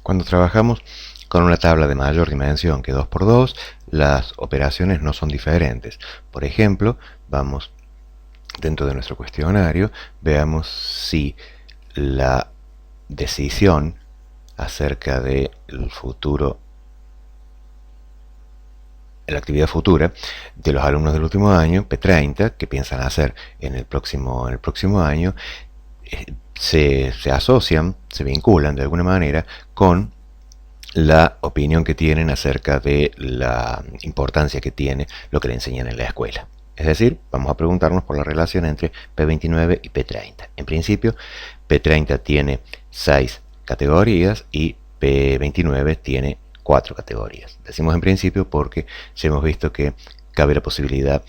Cuando trabajamos con una tabla de mayor dimensión que 2 por 2, las operaciones no son diferentes. Por ejemplo, vamos dentro de nuestro cuestionario, veamos si la decisión acerca del futuro, la actividad futura de los alumnos del último año, P30, que piensan hacer en el próximo año, se asocian, se vinculan de alguna manera con la opinión que tienen acerca de la importancia que tiene lo que le enseñan en la escuela. Es decir, vamos a preguntarnos por la relación entre P29 y P30. En principio, P30 tiene 6 categorías y P29 tiene 4 categorías. Decimos en principio porque ya hemos visto que cabe la posibilidad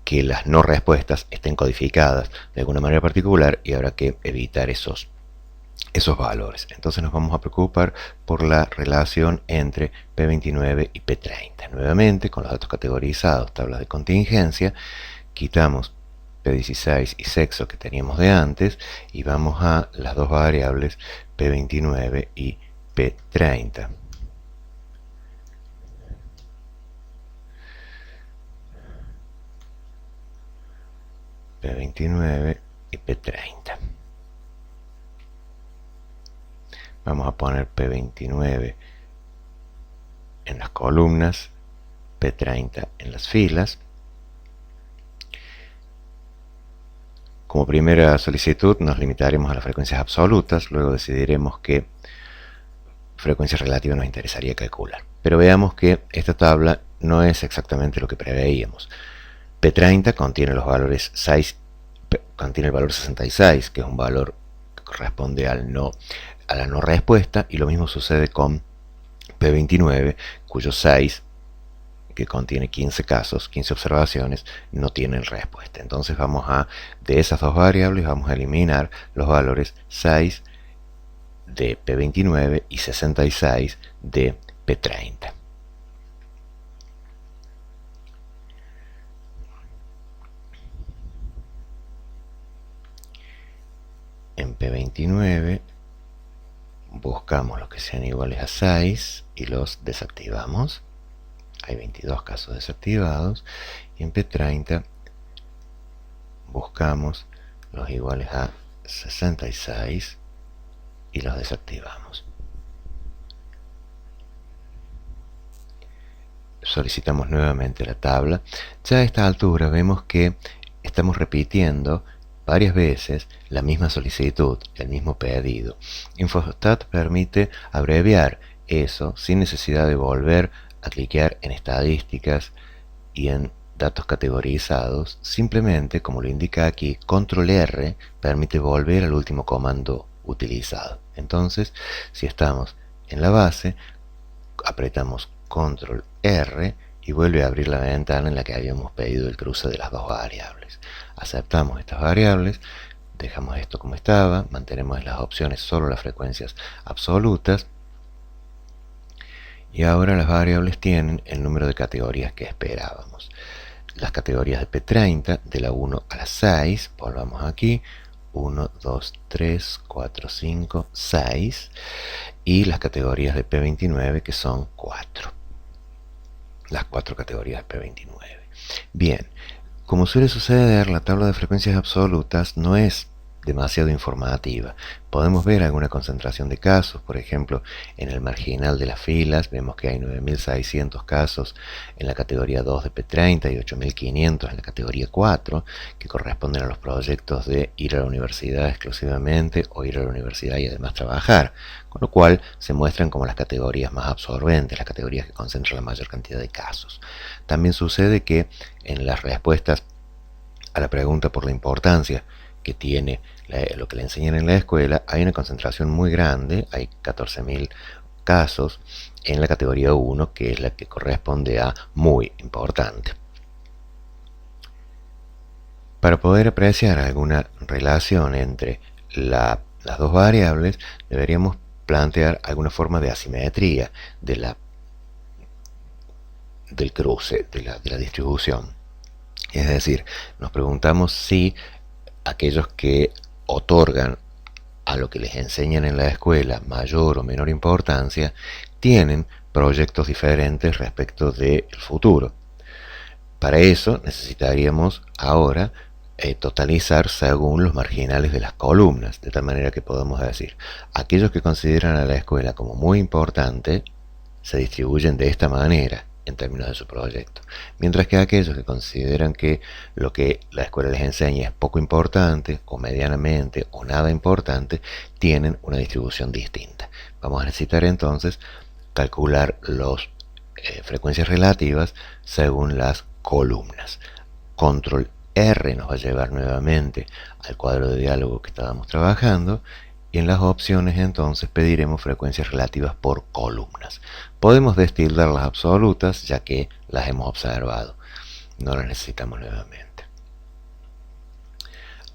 que las no respuestas estén codificadas de alguna manera particular y habrá que evitar esos valores. Entonces nos vamos a preocupar por la relación entre P29 y P30. Nuevamente, con los datos categorizados, tablas de contingencia, quitamos P16 y sexo que teníamos de antes y vamos a las dos variables P29 y P30. P29 y P30. Vamos a poner P29 en las columnas, P30 en las filas. Como primera solicitud nos limitaremos a las frecuencias absolutas, luego decidiremos qué frecuencia relativa nos interesaría calcular. Pero veamos que esta tabla no es exactamente lo que preveíamos. P30 contiene los valores 6, contiene el valor 66, que es un valor que corresponde a la no respuesta, y lo mismo sucede con P29, cuyo 6, que contiene 15 casos, 15 observaciones, no tienen respuesta. Entonces de esas dos variables vamos a eliminar los valores 6 de P29 y 66 de P30. En P29 buscamos los que sean iguales a 6 y los desactivamos. Hay 22 casos desactivados. Y en P30 buscamos los iguales a 66 y los desactivamos. Solicitamos nuevamente la tabla. Ya a esta altura vemos que estamos repitiendo varias veces la misma solicitud, el mismo pedido. Infostat permite abreviar eso sin necesidad de volver a cliquear en estadísticas y en datos categorizados. Simplemente, como lo indica aquí, control R permite volver al último comando utilizado. Entonces, si estamos en la base, apretamos control R y vuelve a abrir la ventana en la que habíamos pedido el cruce de las dos variables. Aceptamos estas variables, dejamos esto como estaba, mantenemos en las opciones solo las frecuencias absolutas y ahora las variables tienen el número de categorías que esperábamos. Las categorías de P30 de la 1 a la 6, volvamos aquí, 1, 2, 3, 4, 5, 6, y las categorías de P29 que son 4. Las 4 categorías de P29. Bien, como suele suceder, la tabla de frecuencias absolutas no es demasiado informativa. Podemos ver alguna concentración de casos, por ejemplo, en el marginal de las filas vemos que hay 9.600 casos en la categoría 2 de P30 y 8.500 en la categoría 4, que corresponden a los proyectos de ir a la universidad exclusivamente o ir a la universidad y además trabajar, con lo cual se muestran como las categorías más absorbentes, las categorías que concentran la mayor cantidad de casos. También sucede que en las respuestas a la pregunta por la importancia que tiene lo que le enseñan en la escuela, hay una concentración muy grande, hay 14.000 casos en la categoría 1, que es la que corresponde a muy importante. Para poder apreciar alguna relación entre las dos variables, deberíamos plantear alguna forma de asimetría del cruce, de la distribución. Es decir, nos preguntamos si aquellos que otorgan a lo que les enseñan en la escuela mayor o menor importancia, tienen proyectos diferentes respecto del futuro. Para eso necesitaríamos ahora totalizar según los marginales de las columnas, de tal manera que podemos decir, aquellos que consideran a la escuela como muy importante se distribuyen de esta manera en términos de su proyecto, mientras que aquellos que consideran que lo que la escuela les enseña es poco importante o medianamente o nada importante, tienen una distribución distinta. Vamos a necesitar entonces calcular las frecuencias relativas según las columnas. Control R nos va a llevar nuevamente al cuadro de diálogo que estábamos trabajando, y en las opciones entonces pediremos frecuencias relativas por columnas. Podemos destildar las absolutas ya que las hemos observado, no las necesitamos nuevamente.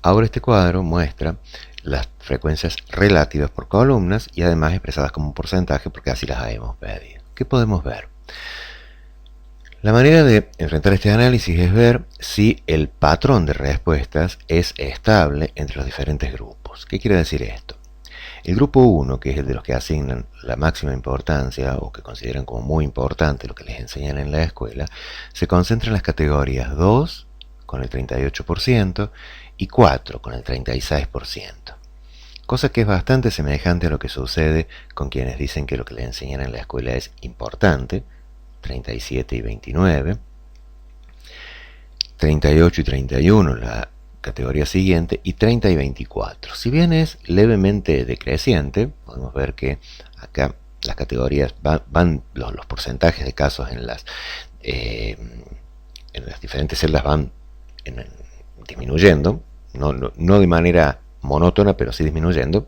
Ahora este cuadro muestra las frecuencias relativas por columnas y además expresadas como un porcentaje porque así las hemos pedido. ¿Qué podemos ver? La manera de enfrentar este análisis es ver si el patrón de respuestas es estable entre los diferentes grupos. ¿Qué quiere decir esto? El grupo 1, que es el de los que asignan la máxima importancia o que consideran como muy importante lo que les enseñan en la escuela, se concentra en las categorías 2 con el 38% y 4 con el 36%. Cosa que es bastante semejante a lo que sucede con quienes dicen que lo que les enseñan en la escuela es importante, 37 y 29, 38 y 31 la categoría siguiente, y 30 y 24. Si bien es levemente decreciente, podemos ver que acá las categorías van los porcentajes de casos en las diferentes celdas van disminuyendo, no de manera monótona, pero sí disminuyendo.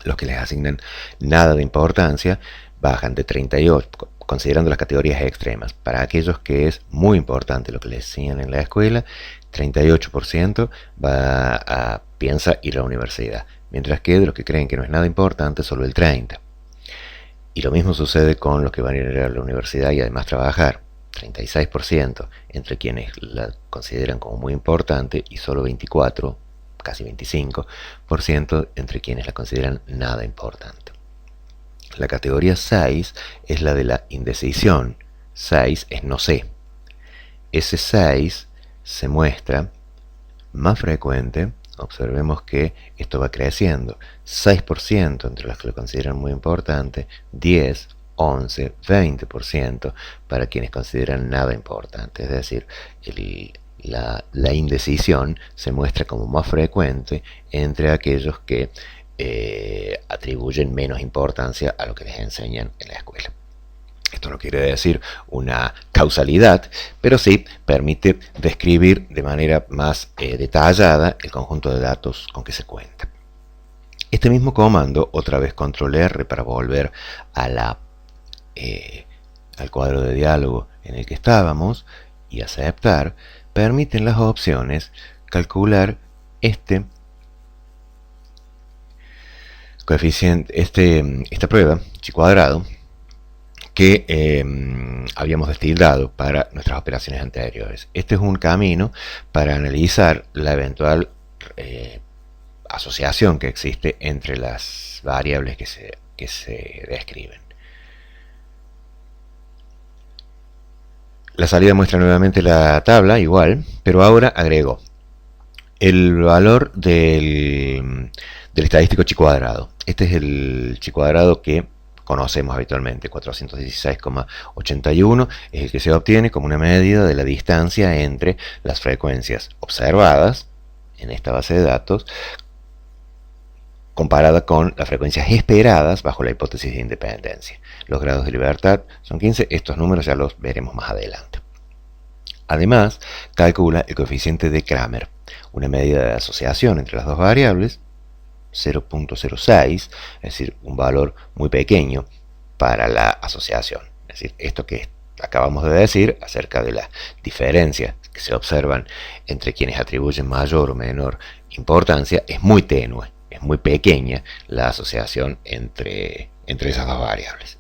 Los que les asignan nada de importancia bajan de 38, considerando las categorías extremas. Para aquellos que es muy importante lo que les enseñan en la escuela, 38% piensa ir a la universidad, mientras que de los que creen que no es nada importante, solo el 30%. Y lo mismo sucede con los que van a ir a la universidad y además trabajar, 36% entre quienes la consideran como muy importante y solo 24%, casi 25%, entre quienes la consideran nada importante. La categoría 6 es la de la indecisión. 6 es no sé. Ese 6 se muestra más frecuente. Observemos que esto va creciendo. 6% entre los que lo consideran muy importante, 10, 11, 20% para quienes consideran nada importante. Es decir, la indecisión se muestra como más frecuente entre aquellos que atribuyen menos importancia a lo que les enseñan en la escuela. Esto no quiere decir una causalidad, pero sí permite describir de manera más detallada el conjunto de datos con que se cuenta. Este mismo comando, otra vez control R para volver a al cuadro de diálogo en el que estábamos y aceptar, permite en las opciones calcular este coeficiente, esta prueba chi cuadrado que habíamos destildado para nuestras operaciones anteriores. Este es un camino para analizar la eventual asociación que existe entre las variables que se describen. La salida muestra nuevamente la tabla, igual, pero ahora agrego el valor del estadístico chi cuadrado. Este es el chi cuadrado que conocemos habitualmente, 416,81, es el que se obtiene como una medida de la distancia entre las frecuencias observadas en esta base de datos comparada con las frecuencias esperadas bajo la hipótesis de independencia. Los grados de libertad son 15, estos números ya los veremos más adelante. Además, calcula el coeficiente de Kramer, una medida de asociación entre las dos variables, 0.06, es decir, un valor muy pequeño para la asociación. Es decir, esto que acabamos de decir acerca de las diferencias que se observan entre quienes atribuyen mayor o menor importancia es muy tenue, es muy pequeña la asociación entre esas dos variables.